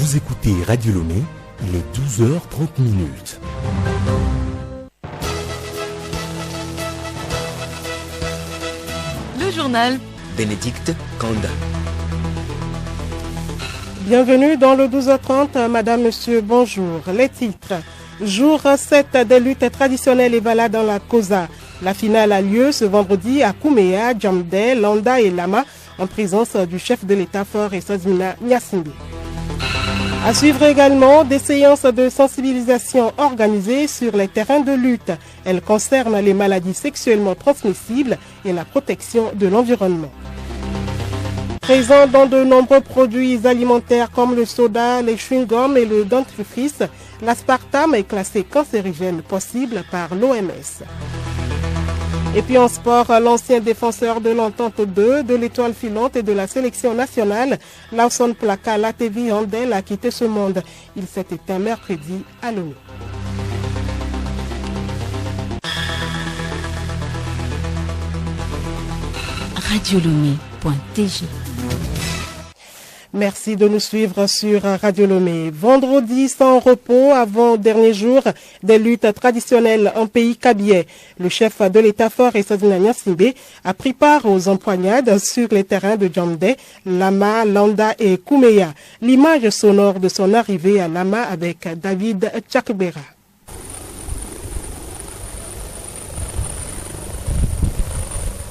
Vous écoutez Radio Lomé, il est 12h30. Le journal Bénédicte Kanda. Bienvenue dans le 12h30, madame, monsieur, bonjour. Les titres. Jour 7 des luttes traditionnelles et balades dans la Kosa. La finale a lieu ce vendredi à Kouméa, Djamdé, Landa et Lama en présence du chef de l'État Fort et Sazmina Nyasingbe. À suivre également des séances de sensibilisation organisées sur les terrains de lutte. Elles concernent les maladies sexuellement transmissibles et la protection de l'environnement. Présent dans de nombreux produits alimentaires comme le soda, les chewing-gums et le dentifrice, l'aspartame est classé cancérigène possible par l'OMS. Et puis en sport, l'ancien défenseur de l'Entente 2, de l'Étoile filante et de la sélection nationale, Lawson Plaka Latevi Handel, a quitté ce monde. Il s'est éteint mercredi à Lomé. radiolomé.tg. Merci de nous suivre sur Radio Lomé. Vendredi sans repos, avant dernier jour des luttes traditionnelles en pays kabyais. Le chef de l'État Fort et Sazmina Nyasingbe a pris part aux empoignades sur les terrains de Djamdé, Lama, Landa et Kouméa. L'image sonore de son arrivée à Lama avec David Tchakbera.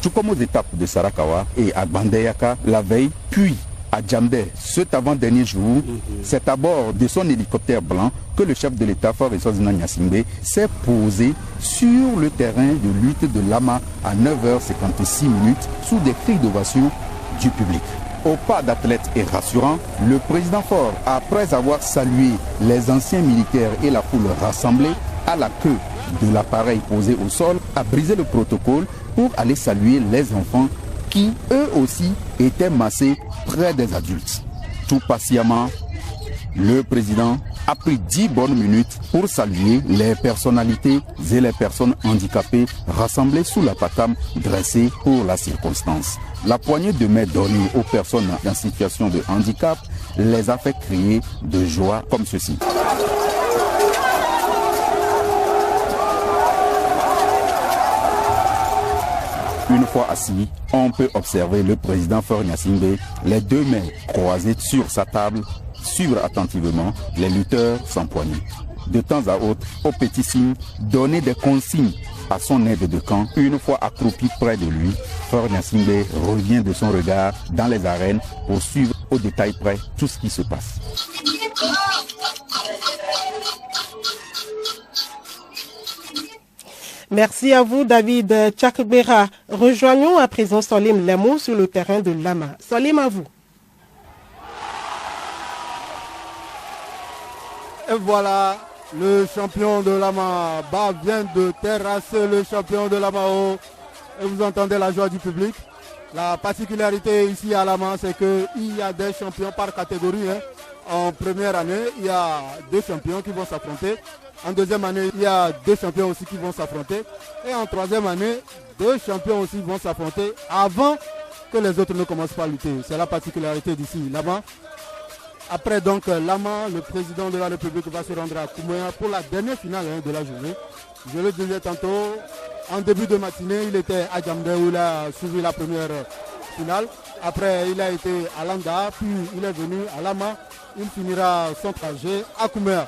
Tout comme aux étapes de Sarakawa et à Bandeyaka la veille, puis à Djamdé, cet avant-dernier jour, c'est à bord de son hélicoptère blanc que le chef de l'État Fort et Sazmina Nyasingbe s'est posé sur le terrain de lutte de Lama à 9h56 sous des cris d'ovation du public. Au pas d'athlète et rassurant, le président Fort, après avoir salué les anciens militaires et la foule rassemblée à la queue de l'appareil posé au sol, a brisé le protocole pour aller saluer les enfants qui, eux aussi, étaient massés près des adultes. Tout patiemment, le président a pris 10 bonnes minutes pour saluer les personnalités et les personnes handicapées rassemblées sous la patame dressée pour la circonstance. La poignée de main donnée aux personnes en situation de handicap les a fait crier de joie comme ceci. Une fois assis, on peut observer le président Fort Nyasingbe, les deux mains croisées sur sa table, suivre attentivement les lutteurs s'empoigner. De temps à autre, au petit signe, donner des consignes à son aide de camp. Une fois accroupi près de lui, Fort Nyasingbe revient de son regard dans les arènes pour suivre au détail près tout ce qui se passe. Merci à vous, David Tchakbera. Rejoignons à présent Salim Lemou sur le terrain de Lama. Salim, à vous. Et voilà, le champion de Lama Ba vient de terrasser le champion de Lamao. Et vous entendez la joie du public. La particularité ici à Lama, c'est qu'il y a des champions par catégorie. En première année, il y a 2 champions qui vont s'affronter. En deuxième année, il y a 2 champions aussi qui vont s'affronter. Et en troisième année, 2 champions aussi vont s'affronter avant que les autres ne commencent pas à lutter. C'est la particularité d'ici, Lama. Après donc Lama, le président de la République va se rendre à Kouméa pour la dernière finale de la journée. Je le disais tantôt, en début de matinée, il était à Djamdé où il a suivi la première finale. Après, il a été à Landa, puis il est venu à Lama. Il finira son trajet à Kouméa.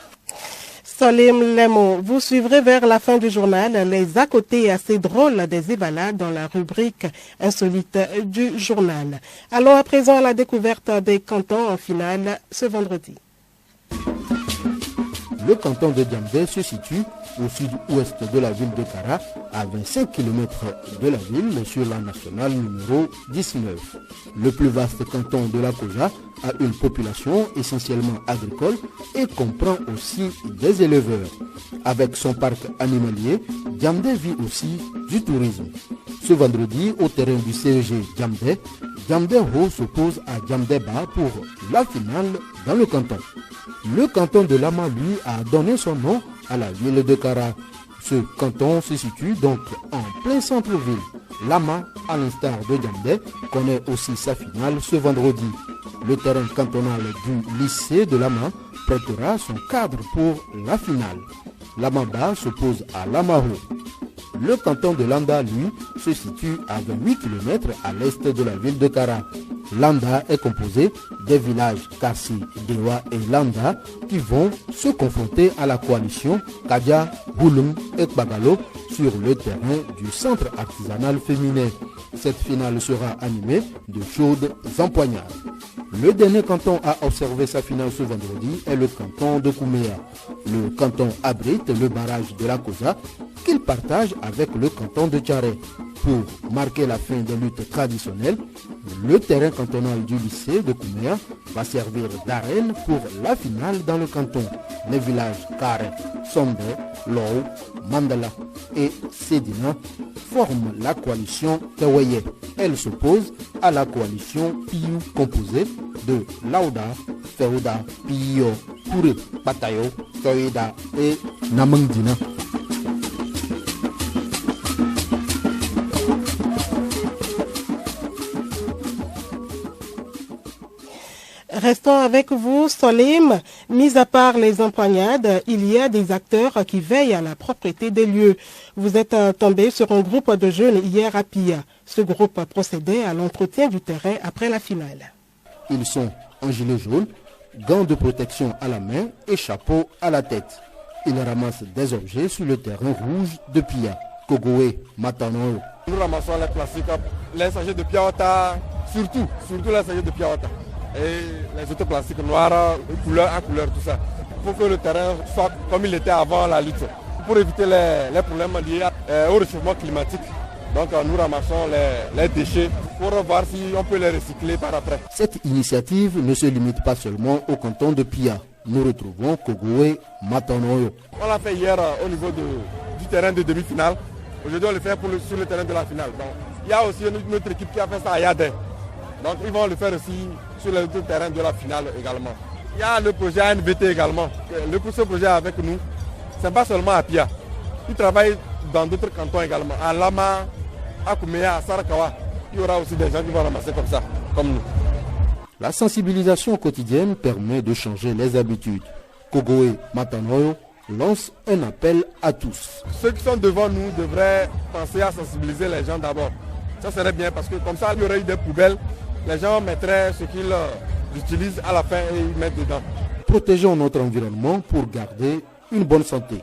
Salim Lemo, vous suivrez vers la fin du journal les à côté assez drôles des Ébala dans la rubrique insolite du journal. Allons à présent à la découverte des cantons en finale ce vendredi. Le canton de Djamdé se situe au sud-ouest de la ville de Kara, à 25 km de la ville sur la nationale numéro 19. Le plus vaste canton de la Koja a une population essentiellement agricole et comprend aussi des éleveurs. Avec son parc animalier, Djamdé vit aussi du tourisme. Ce vendredi, au terrain du CEG Djamdé, Djamdé Ho s'oppose à Djamdé Ba pour la finale dans le canton. Le canton de Lama, lui, a donné son nom à la ville de Kara. Ce canton se situe donc en plein centre-ville. Lama, à l'instar de Djambé, connaît aussi sa finale ce vendredi. Le terrain cantonal du lycée de Lama prêtera son cadre pour la finale. Lamaba s'oppose à Lamaro. Le canton de Landa, lui, se situe à 28 km à l'est de la ville de Kara. Landa est composé des villages Kassi, Dewa et Landa qui vont se confronter à la coalition Kadia, Boulum et Bagalo sur le terrain du centre artisanal féminin. Cette finale sera animée de chaudes empoignades. Le dernier canton à observer sa finale ce vendredi est le canton de Kouméa. Le canton abrite le barrage de la Koza qu'il partage avec le canton de Tcharé. Pour marquer la fin des luttes traditionnelles, le terrain cantonal du lycée de Kouméa va servir d'arène pour la finale dans le canton. Les villages Kare, Sombe, Lou, Mandala et Sedina forment la coalition Teweye. Elle s'oppose à la coalition Piyu composée de Lauda, Feuda, Piyo, Pure, Batayo, Toyeda et Namangdina. Restons avec vous, Solim. Mis à part les empoignades, il y a des acteurs qui veillent à la propreté des lieux. Vous êtes tombé sur un groupe de jeunes hier à Pia. Ce groupe procédait à l'entretien du terrain après la finale. Ils sont en gilet jaune, gants de protection à la main et chapeau à la tête. Ils ramassent des objets sur le terrain rouge de Pia. Kogoé, Matano. Nous ramassons les plastiques, les sachets de Piawata, surtout les sachets de Piawata. Et les autres plastiques noirs, couleur à couleur, tout ça. Pour que le terrain soit comme il était avant la lutte. Pour éviter les problèmes liés au réchauffement climatique. Donc nous ramassons les déchets pour voir si on peut les recycler par après. Cette initiative ne se limite pas seulement au canton de Pia. Nous retrouvons Kogoé, Matanoyo. On l'a fait hier au niveau du terrain de demi-finale. Aujourd'hui on le fait sur le terrain de la finale. Donc, il y a aussi une autre équipe qui a fait ça à Yadé. Donc ils vont le faire aussi sur le terrain de la finale également. Il y a le projet ANVT également. Ce projet avec nous, ce n'est pas seulement à Pia. Il travaille dans d'autres cantons également. À Lama, à Kouméa, à Sarakawa. Il y aura aussi des gens qui vont ramasser comme ça, comme nous. La sensibilisation quotidienne permet de changer les habitudes. Kogoé Matanoyo lance un appel à tous. Ceux qui sont devant nous devraient penser à sensibiliser les gens d'abord. Ça serait bien parce que comme ça, il y aurait eu des poubelles. Les gens mettraient ce qu'ils utilisent à la fin et ils mettent dedans. Protégeons notre environnement pour garder une bonne santé.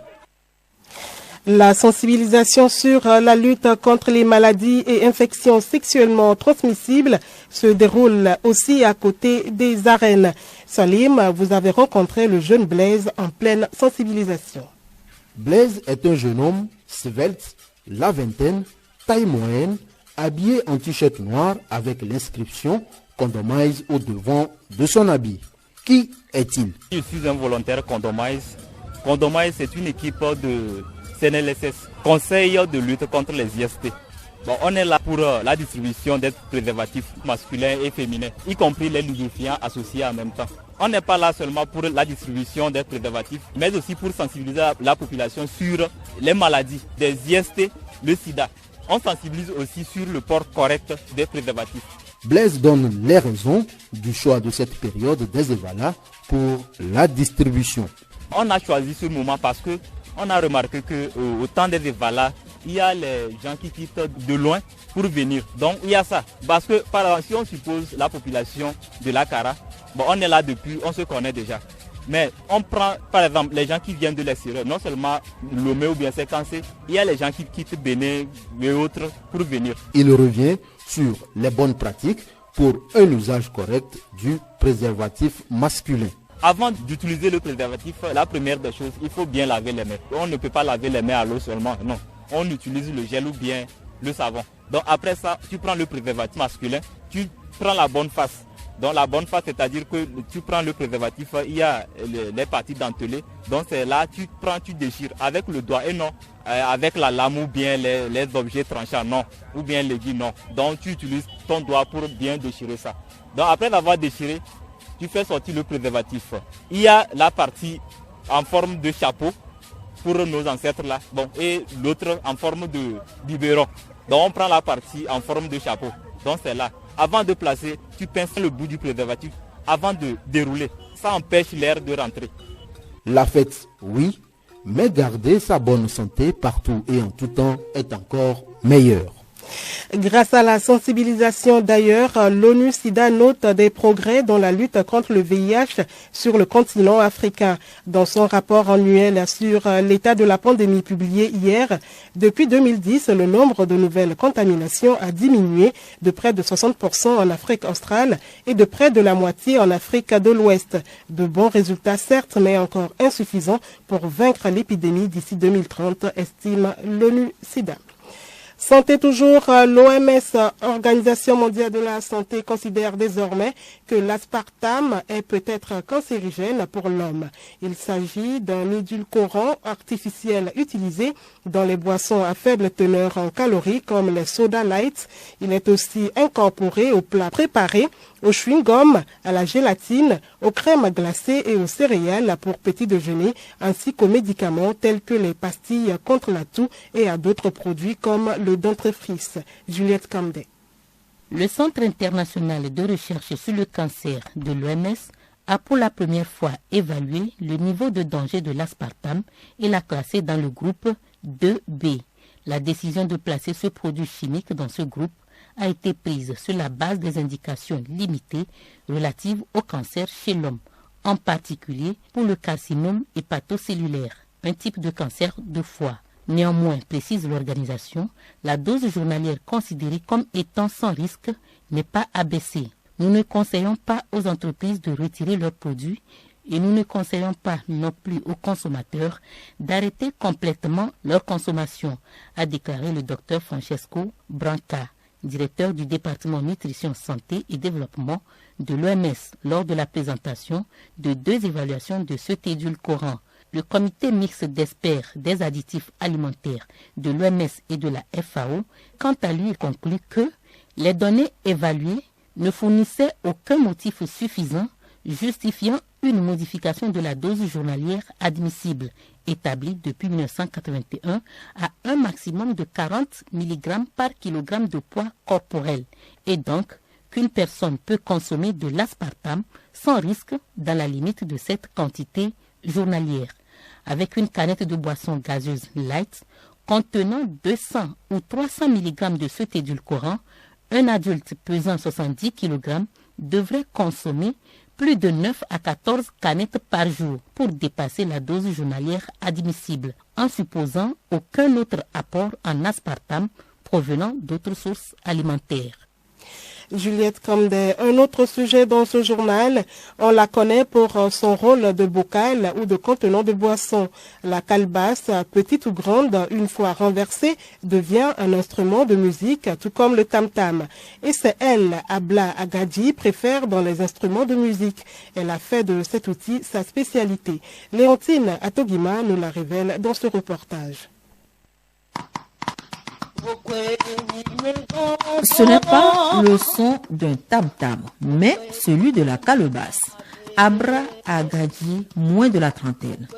La sensibilisation sur la lutte contre les maladies et infections sexuellement transmissibles se déroule aussi à côté des arènes. Salim, vous avez rencontré le jeune Blaise en pleine sensibilisation. Blaise est un jeune homme svelte, la vingtaine, taille moyenne, habillé en t-shirt noir avec l'inscription « Condomise » au devant de son habit. Qui est-il? Je suis un volontaire Condomise. Condomise, c'est une équipe de CNLSS, Conseil de lutte contre les IST. Bon, on est là pour la distribution des préservatifs masculins et féminins, y compris les lubrifiants associés en même temps. On n'est pas là seulement pour la distribution des préservatifs, mais aussi pour sensibiliser la population sur les maladies des IST, le sida. On sensibilise aussi sur le port correct des préservatifs. Blaise donne les raisons du choix de cette période des EVALA pour la distribution. On a choisi ce moment parce que on a remarqué qu'au temps des EVALA, il y a les gens qui quittent de loin pour venir. Donc il y a ça. Parce que par exemple, si on suppose la population de la Kara, bon, on est là depuis, on se connaît déjà. Mais on prend par exemple les gens qui viennent de l'extérieur, non seulement Lomé ou bien Séquencé, il y a les gens qui quittent Bénin et autres pour venir. Il revient sur les bonnes pratiques pour un usage correct du préservatif masculin. Avant d'utiliser le préservatif, la première des choses, il faut bien laver les mains. On ne peut pas laver les mains à l'eau seulement, non. On utilise le gel ou bien le savon. Donc après ça, tu prends le préservatif masculin, tu prends la bonne face. Donc la bonne face, c'est-à-dire que tu prends le préservatif, il y a les parties dentelées. Donc c'est là, tu prends, tu déchires avec le doigt et non avec la lame ou bien les objets tranchants, non. Ou bien l'aiguille, non. Donc tu utilises ton doigt pour bien déchirer ça. Donc après avoir déchiré, tu fais sortir le préservatif. Il y a la partie en forme de chapeau pour nos ancêtres là. Bon, et l'autre en forme de biberon. Donc on prend la partie en forme de chapeau. Donc c'est là. Avant de placer, tu pinces le bout du préservatif avant de dérouler. Ça empêche l'air de rentrer. La fête, oui, mais garder sa bonne santé partout et en tout temps est encore meilleur. Grâce à la sensibilisation d'ailleurs, l'ONU-SIDA note des progrès dans la lutte contre le VIH sur le continent africain. Dans son rapport annuel sur l'état de la pandémie publié hier, depuis 2010, le nombre de nouvelles contaminations a diminué de près de 60% en Afrique australe et de près de la moitié en Afrique de l'Ouest. De bons résultats certes, mais encore insuffisants pour vaincre l'épidémie d'ici 2030, estime l'ONU-SIDA. Santé toujours, l'OMS, Organisation mondiale de la santé, considère désormais que l'aspartame est peut-être cancérigène pour l'homme. Il s'agit d'un édulcorant artificiel utilisé dans les boissons à faible teneur en calories comme les soda light. Il est aussi incorporé aux plats préparés, au chewing-gum, à la gélatine, aux crèmes glacées et aux céréales pour petit déjeuner, ainsi qu'aux médicaments tels que les pastilles contre la toux et à d'autres produits comme le dentifrice. Juliette Camdet. Le Centre international de recherche sur le cancer de l'OMS a pour la première fois évalué le niveau de danger de l'aspartame et l'a classé dans le groupe 2B. La décision de placer ce produit chimique dans ce groupe a été prise sur la base des indications limitées relatives au cancer chez l'homme, en particulier pour le carcinome hépatocellulaire, un type de cancer de foie. Néanmoins, précise l'organisation, la dose journalière considérée comme étant sans risque n'est pas abaissée. Nous ne conseillons pas aux entreprises de retirer leurs produits et nous ne conseillons pas non plus aux consommateurs d'arrêter complètement leur consommation, a déclaré le docteur Francesco Branca, directeur du département nutrition, santé et développement de l'OMS lors de la présentation de 2 évaluations de cet édulcorant. Le comité mixte d'experts des additifs alimentaires de l'OMS et de la FAO, quant à lui, conclut que les données évaluées ne fournissaient aucun motif suffisant justifiant une modification de la dose journalière admissible, établie depuis 1981 à un maximum de 40 mg par kg de poids corporel, et donc qu'une personne peut consommer de l'aspartame sans risque dans la limite de cette quantité journalière. Avec une canette de boisson gazeuse light contenant 200 ou 300 mg de cet édulcorant, un adulte pesant 70 kg devrait consommer plus de 9 à 14 canettes par jour pour dépasser la dose journalière admissible, en supposant aucun autre apport en aspartame provenant d'autres sources alimentaires. Juliette Camdet. Un autre sujet dans ce journal, on la connaît pour son rôle de bocal ou de contenant de boisson. La calebasse, petite ou grande, une fois renversée, devient un instrument de musique, tout comme le tam-tam. Et c'est elle, Abla Agadi, préfère dans les instruments de musique. Elle a fait de cet outil sa spécialité. Léontine Atogima nous la révèle dans ce reportage. Ce n'est pas le son d'un tam-tam, mais celui de la calebasse. Abra Agadi, moins de la trentaine,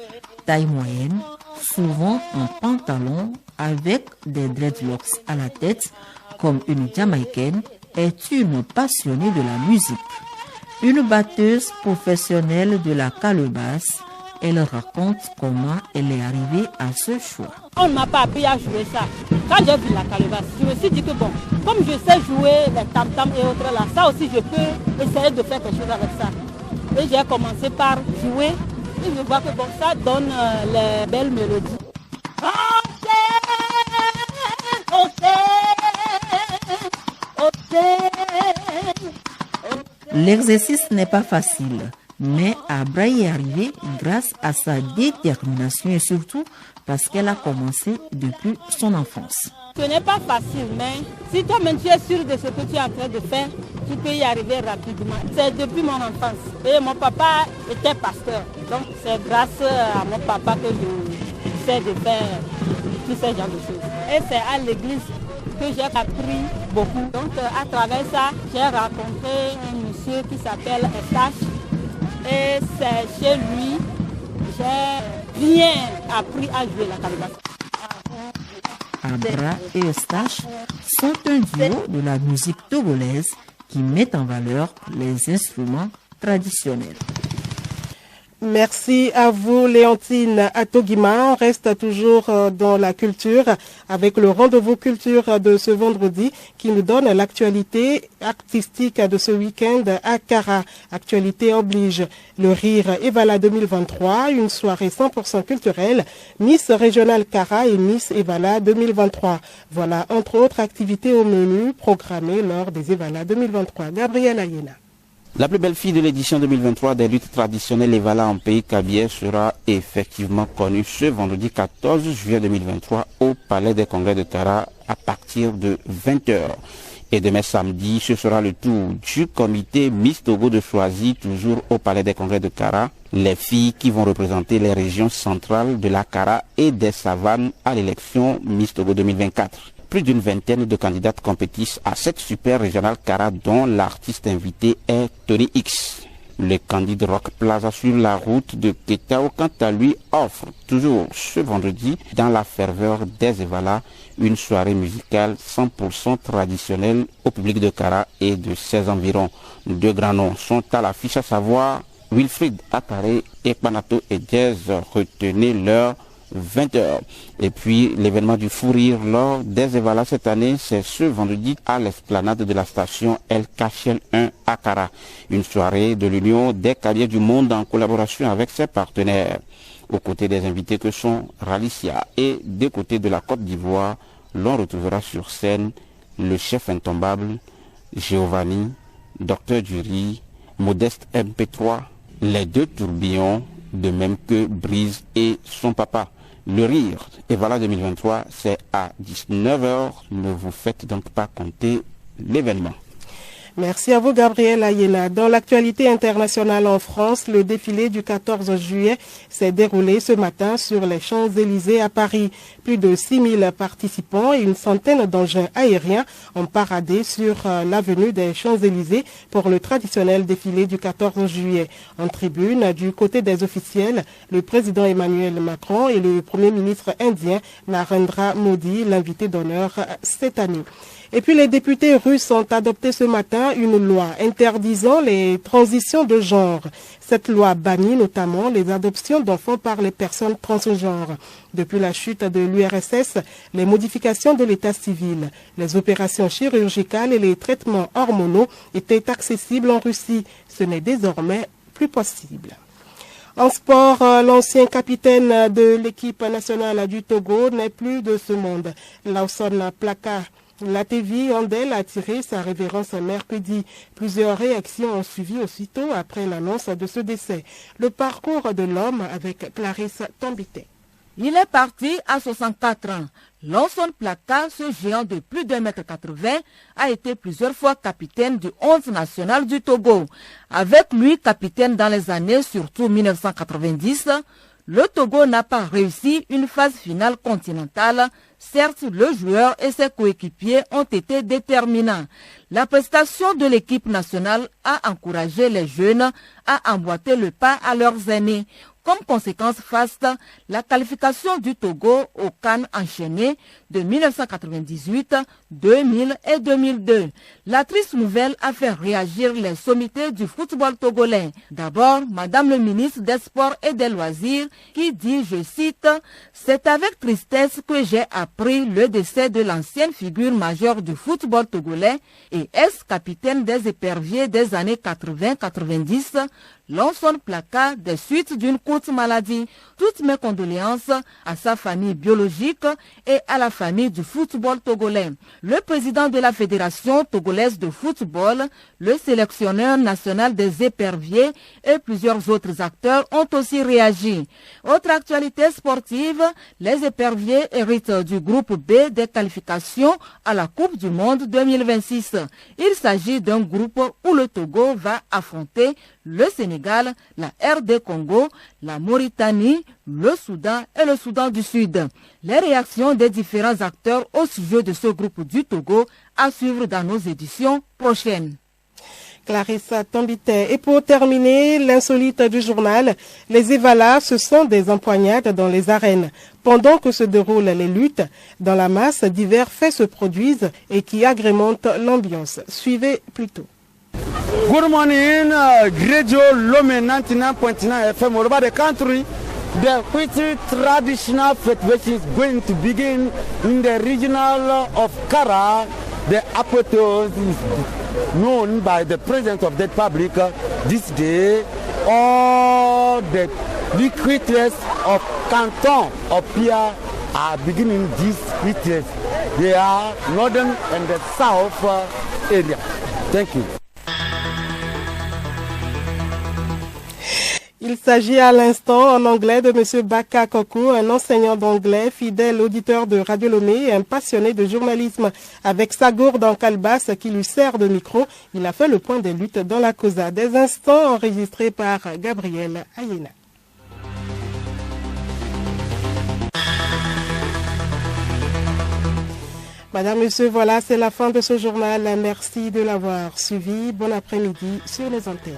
taille moyenne, souvent en pantalon avec des dreadlocks à la tête, comme une Jamaïcaine, est une passionnée de la musique. Une batteuse professionnelle de la calebasse, elle raconte comment elle est arrivée à ce choix. On ne m'a pas appris à jouer ça. Quand j'ai vu la calebasse, je me suis dit que bon, comme je sais jouer les tam-tam et autres là, ça aussi je peux essayer de faire quelque chose avec ça. Et j'ai commencé par jouer et je vois que bon, ça donne les belles mélodies. L'exercice n'est pas facile, mais Abra y est arrivée grâce à sa détermination et surtout parce qu'elle a commencé depuis son enfance. Ce n'est pas facile, mais si toi-même tu es sûr de ce que tu es en train de faire, tu peux y arriver rapidement. C'est depuis mon enfance. Et mon papa était pasteur. Donc c'est grâce à mon papa que je sais de faire tous ces genres de choses. Et c'est à l'église que j'ai appris beaucoup. Donc à travers ça, j'ai rencontré un monsieur qui s'appelle Estache. Et c'est chez lui, j'ai bien appris à jouer la calebasse. Abra et Eustache sont un duo de la musique togolaise qui met en valeur les instruments traditionnels. Merci à vous, Léontine Atogima. On reste toujours dans la culture avec le rendez-vous culture de ce vendredi qui nous donne l'actualité artistique de ce week-end à Kara. Actualité oblige. Le Rire Evala 2023, une soirée 100% culturelle, Miss Régionale Kara et Miss Evala 2023. Voilà, entre autres activités au menu programmées lors des Evala 2023. Gabriel Ayena. La plus belle fille de l'édition 2023 des luttes traditionnelles Evala en pays Kabylie sera effectivement connue ce vendredi 14 juillet 2023 au Palais des Congrès de Kara à partir de 20h. Et demain samedi, ce sera le tour du comité Miss Togo de choisir toujours au Palais des Congrès de Kara les filles qui vont représenter les régions centrales de la Kara et des Savanes à l'élection Miss Togo 2024. Plus d'une vingtaine de candidates compétissent à cette super régionale Kara dont l'artiste invité est Tony X. Le candidat Rock Plaza sur la route de Ketao, quant à lui, offre toujours ce vendredi, dans la ferveur des Evala, une soirée musicale 100% traditionnelle au public de Kara et de ses environs. Deux grands noms sont à l'affiche, à savoir Wilfried Akare et Panato et Jazz. Retenez leur 20h. Et puis l'événement du fou rire lors des Evala cette année, c'est ce vendredi à l'esplanade de la station El Cachel 1 à Kara. Une soirée de l'Union des Kabyliens du monde en collaboration avec ses partenaires. Aux côtés des invités que sont Ralicia et des côtés de la Côte d'Ivoire, l'on retrouvera sur scène le chef intombable Giovanni, Docteur Dury, Modeste MP3, les deux tourbillons, de même que Brise et son papa. Le Rire Evala 2023, c'est à 19h. Ne vous faites donc pas compter l'événement. Merci à vous, Gabriel Ayena. Dans l'actualité internationale en France, le défilé du 14 juillet s'est déroulé ce matin sur les Champs-Élysées à Paris. Plus de 6000 participants et une centaine d'engins aériens ont paradé sur l'avenue des Champs-Élysées pour le traditionnel défilé du 14 juillet. En tribune, du côté des officiels, le président Emmanuel Macron et le premier ministre indien Narendra Modi, l'invité d'honneur cette année. Et puis les députés russes ont adopté ce matin une loi interdisant les transitions de genre. Cette loi bannit notamment les adoptions d'enfants par les personnes transgenres. Depuis la chute de l'URSS, les modifications de l'état civil, les opérations chirurgicales et les traitements hormonaux étaient accessibles en Russie. Ce n'est désormais plus possible. En sport, l'ancien capitaine de l'équipe nationale du Togo n'est plus de ce monde. Lawson Plaka La TV Andel a tiré sa révérence mercredi. Plusieurs réactions ont suivi aussitôt après l'annonce de ce décès. Le parcours de l'homme avec Clarisse Tambité. Il est parti à 64 ans. Lawson Plaka, ce géant de plus d'1,80 m, a été plusieurs fois capitaine du 11 national du Togo. Avec lui, capitaine dans les années, surtout 1990, le Togo n'a pas réussi une phase finale continentale. Certes, le joueur et ses coéquipiers ont été déterminants. La prestation de l'équipe nationale a encouragé les jeunes à emboîter le pas à leurs aînés. Comme conséquence faste, la qualification du Togo au CAN enchaîné de 1998, 2000 et 2002. La triste nouvelle a fait réagir les sommités du football togolais. D'abord, Madame le ministre des Sports et des Loisirs qui dit, je cite, « C'est avec tristesse que j'ai appris le décès de l'ancienne figure majeure du football togolais et ex-capitaine des éperviers des années 80-90, Lawson Plaka des suites d'une courte maladie. Toutes mes condoléances à sa famille biologique et à la famille du football togolais. » Le président de la Fédération togolaise de football, le sélectionneur national des éperviers et plusieurs autres acteurs ont aussi réagi. Autre actualité sportive, les éperviers héritent du groupe B des qualifications à la Coupe du Monde 2026. Il s'agit d'un groupe où le Togo va affronter le Sénégal, la RD Congo, la Mauritanie, le Soudan et le Soudan du Sud. Les réactions des différents acteurs au sujet de ce groupe du Togo à suivre dans nos éditions prochaines. Clarissa Tambité. Et pour terminer, l'insolite du journal, les Evala, ce sont des empoignades dans les arènes. Pendant que se déroulent les luttes, dans la masse, divers faits se produisent et qui agrémentent l'ambiance. Suivez plutôt. Good morning, Radio Lome 99.9 FM all over the country. The which traditional festival is going to begin in the regional of Kara. The apotheosis is known by the President of the Republic this day. All the liquids of Canton of Pia are beginning this liquids. They are northern and the south area. Thank you. Il s'agit à l'instant en anglais de M. Baka Koko, un enseignant d'anglais, fidèle auditeur de Radio Lomé et un passionné de journalisme. Avec sa gourde en calebasse qui lui sert de micro, il a fait le point des luttes dans la COSA. Des instants enregistrés par Gabriel Ayena. Madame, Monsieur, voilà, c'est la fin de ce journal. Merci de l'avoir suivi. Bon après-midi sur les antennes.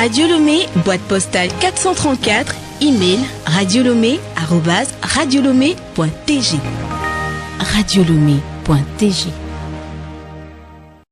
Radio Lomé, boîte postale 434, email radiolomé@radiolomé.tg. radiolomé.tg